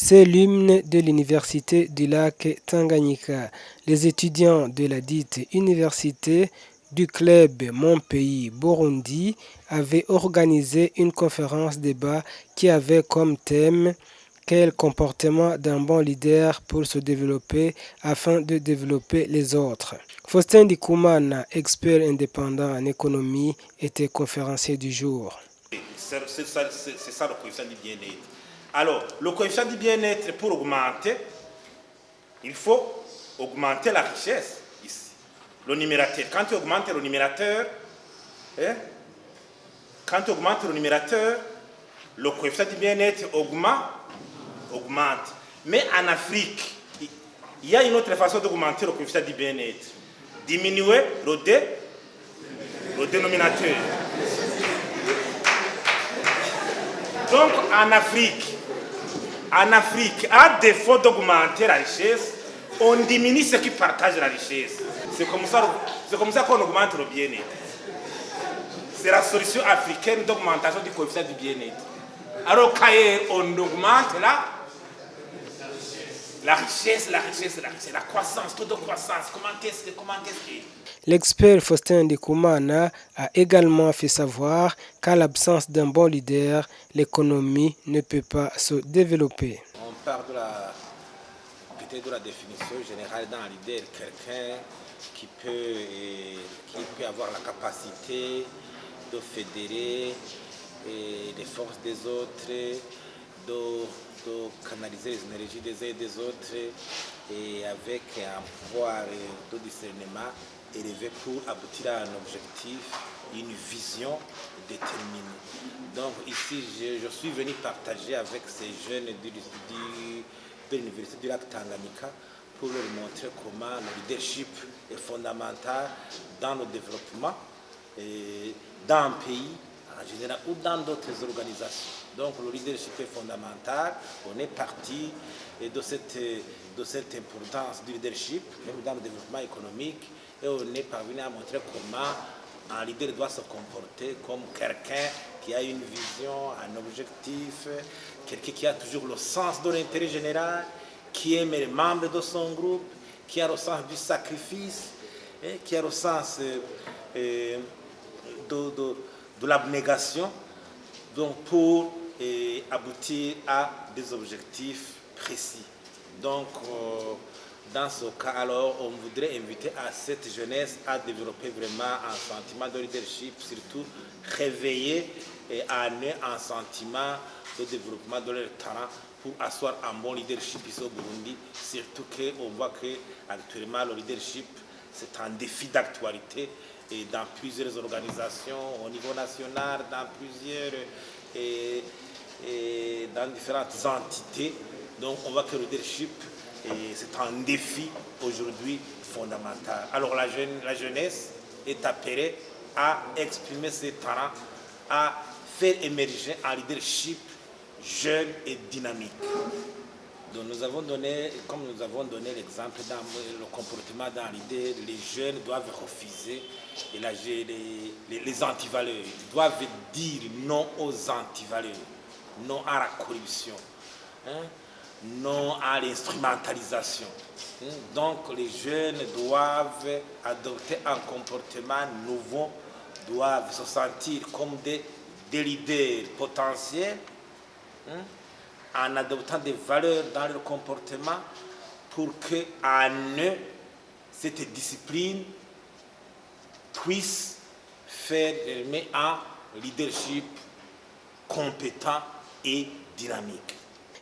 C'est l'hymne de l'université du lac Tanganyika. Les étudiants de la dite université du club Mon Pays Burundi avaient organisé une conférence débat qui avait comme thème quel comportement d'un bon leader pour se développer afin de développer les autres. Faustin Ndikumana, expert indépendant en économie, était conférencier du jour. C'est ça le coefficient du bien-être. Alors, le coefficient du bien-être, pour augmenter, il faut augmenter la richesse ici. Le numérateur. Quand tu augmentes le numérateur, le coefficient du bien-être augmente. Mais en Afrique, il y a une autre façon d'augmenter le coefficient du bien-être. Diminuer le dénominateur. Donc en Afrique, à défaut d'augmenter la richesse, on diminue ceux qui partagent la richesse. C'est comme ça qu'on augmente le bien-être. C'est la solution africaine d'augmentation du coefficient du bien-être. Alors on augmente la richesse, la croissance, taux de croissance. Comment qu'est-ce que L'expert Faustin Ndikumana a également fait savoir qu'à l'absence d'un bon leader, l'économie ne peut pas se développer. On part peut-être de la définition générale d'un leader, quelqu'un qui peut avoir la capacité de fédérer les forces des autres, de canaliser les énergies des uns et des autres, et avec un pouvoir de discernement élevé pour aboutir à un objectif, une vision déterminée. Donc ici, je suis venu partager avec ces jeunes de l'université du lac Tanganyika pour leur montrer comment le leadership est fondamental dans le développement d'un pays en général ou dans d'autres organisations. Donc le leadership est fondamental. On est parti de cette importance du leadership, même dans le développement économique, et on est parvenu à montrer comment un leader doit se comporter comme quelqu'un qui a une vision, un objectif, quelqu'un qui a toujours le sens de l'intérêt général, qui aime les membres de son groupe, qui a le sens du sacrifice, qui a le sens de l'abnégation, donc pour aboutir à des objectifs précis. Donc, dans ce cas, alors, on voudrait inviter à cette jeunesse à développer vraiment un sentiment de leadership, surtout réveiller et amener un sentiment de développement de leur talent pour asseoir un bon leadership ici au Burundi, surtout qu'on voit qu'actuellement le leadership, c'est un défi d'actualité et dans plusieurs organisations au niveau national, dans dans différentes entités. Donc on voit que le leadership, c'est un défi aujourd'hui fondamental. Alors la jeunesse est appelée à exprimer ses talents, à faire émerger un leadership jeune et dynamique. Donc comme nous avons donné l'exemple dans le comportement dans l'idée, les jeunes doivent refuser les antivaleurs. Ils doivent dire non aux antivaleurs, non à la corruption, non à l'instrumentalisation. Donc les jeunes doivent adopter un comportement nouveau, doivent se sentir comme des leaders potentiels, en adoptant des valeurs dans leur comportement pour qu'en eux, cette discipline puisse faire un leadership compétent et dynamique.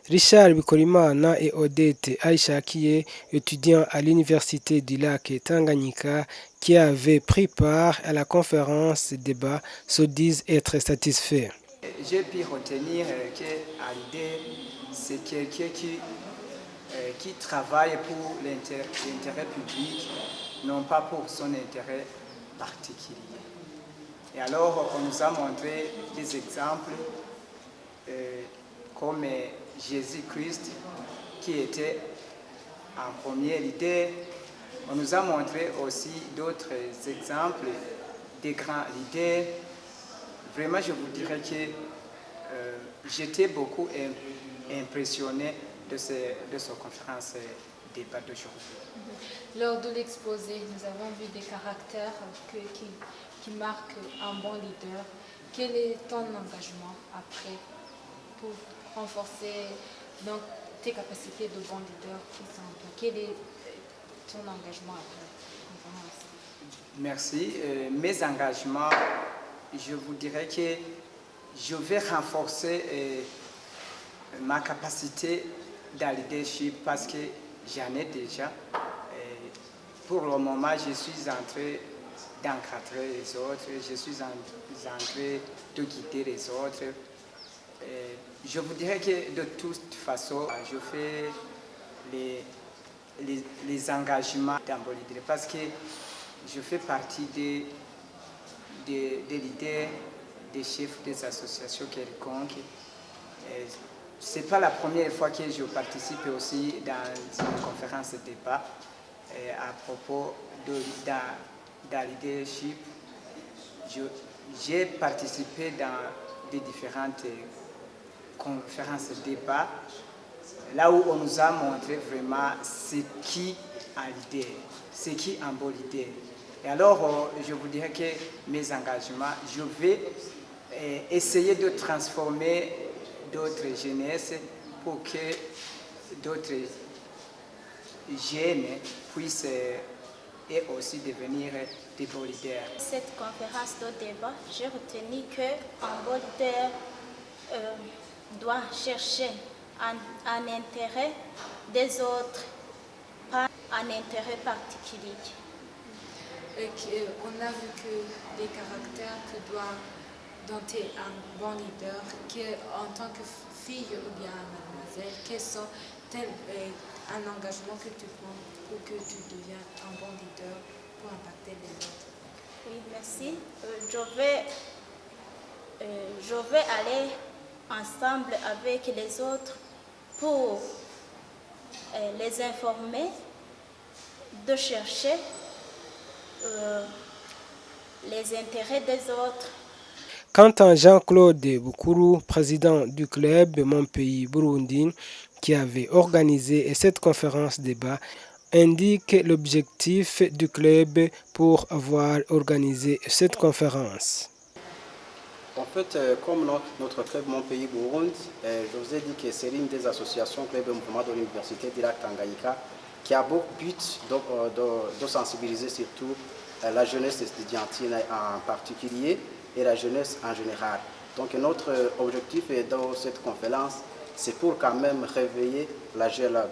Richard Bikorimana et Odette Aishakiye, étudiants à l'université du lac Tanganyika, qui avaient pris part à la conférence débat, se disent être satisfaits. J'ai pu retenir qu'Alidé, c'est quelqu'un qui travaille pour l'intérêt public, non pas pour son intérêt particulier. Et alors, on nous a montré des exemples comme Jésus-Christ, qui était en premier leader. On nous a montré aussi d'autres exemples des grands leaders. Vraiment, je vous dirais que j'étais beaucoup impressionné de cette conférence débat d'aujourd'hui. Lors de l'exposé, nous avons vu des caractères qui marquent un bon leader. Quel est ton engagement après pour renforcer donc, tes capacités de bon leader qui sont en toi? Quel est ton engagement après la conférence? Merci. Mes engagements, je vous dirais que je vais renforcer ma capacité dans le leadership parce que j'en ai déjà. Pour le moment, je suis en train d'encadrer les autres, je suis en train de guider les autres. Je vous dirais que de toute façon, je fais les engagements dans mon leader parce que je fais partie des leaders, des chefs des associations quelconques. Ce n'est pas la première fois que je participe aussi dans une conférence de débat à propos de leadership. J'ai participé dans des différentes conférences de débat, là où on nous a montré vraiment ce qui a leader, ce qui est un bon leader. Et alors, je vous dirais que mes engagements, je vais essayer de transformer d'autres jeunesses pour que d'autres jeunes puissent et aussi devenir des bons leaders. Cette conférence de débat, j'ai retenu qu'un bon leader doit chercher un intérêt des autres, pas un intérêt particulier. On a vu que des caractères que doit dompter un bon leader, en tant que fille ou bien mademoiselle, quels sont un engagement que tu prends pour que tu deviennes un bon leader pour impacter les autres? Oui, merci. Je vais aller ensemble avec les autres pour les informer, de chercher les intérêts des autres. Quant à Jean-Claude Bukuru, président du club Mon Pays Burundi, qui avait organisé cette conférence débat, indique l'objectif du club pour avoir organisé cette conférence. En fait, comme notre club Mon Pays Burundi, je vous ai dit que c'est l'une des associations club et mouvement de l'Université du lac Tanganyika qui a pour but de sensibiliser surtout la jeunesse estudiantine en particulier et la jeunesse en général. Donc notre objectif dans cette conférence, c'est pour quand même réveiller la jeunesse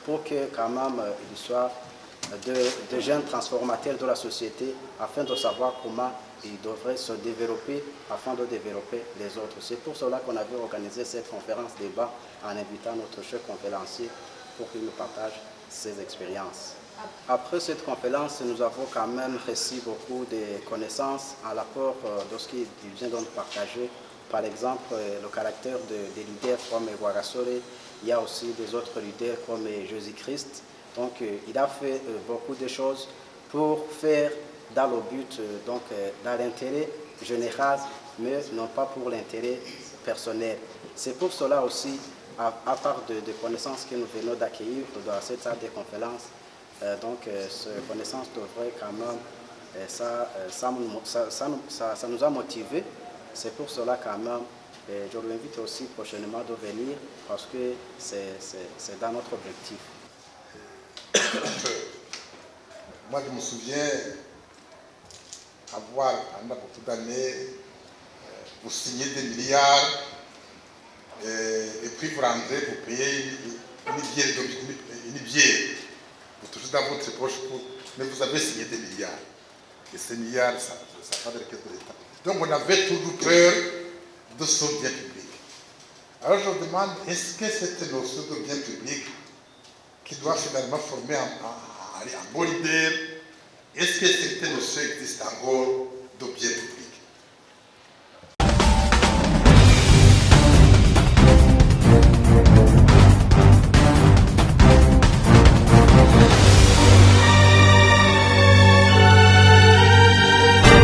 pour que quand même il soit de jeunes transformateurs de la société afin de savoir comment ils devraient se développer afin de développer les autres. C'est pour cela qu'on avait organisé cette conférence débat en invitant notre chef conférencier pour qu'il nous partage ses expériences. Après cette conférence, nous avons quand même reçu beaucoup de connaissances en rapport de ce qu'il vient de nous partager. Par exemple, le caractère des leaders comme Rwagasore, il y a aussi des autres leaders comme Jésus-Christ. Donc, il a fait beaucoup de choses pour faire dans le but, dans l'intérêt général, mais non pas pour l'intérêt personnel. C'est pour cela aussi, à part de connaissances que nous venons d'accueillir dans cette salle de conférence, ces connaissances devraient quand même, ça nous a motivés. C'est pour cela quand même, je vous invite aussi prochainement de venir parce que c'est dans notre objectif. Moi, je me souviens avoir, pendant beaucoup d'années, pour signer des milliards et puis vous rentrer pour payer une bière. Vous touchez dans votre poche, mais vous avez signé des milliards. Et ces milliards, ça va de l'État. Donc on avait toujours peur de ce bien public. Alors je me demande, est-ce que cette notion de bien public qui doit finalement former un bon leader, est-ce que cette notion existe encore de bien public?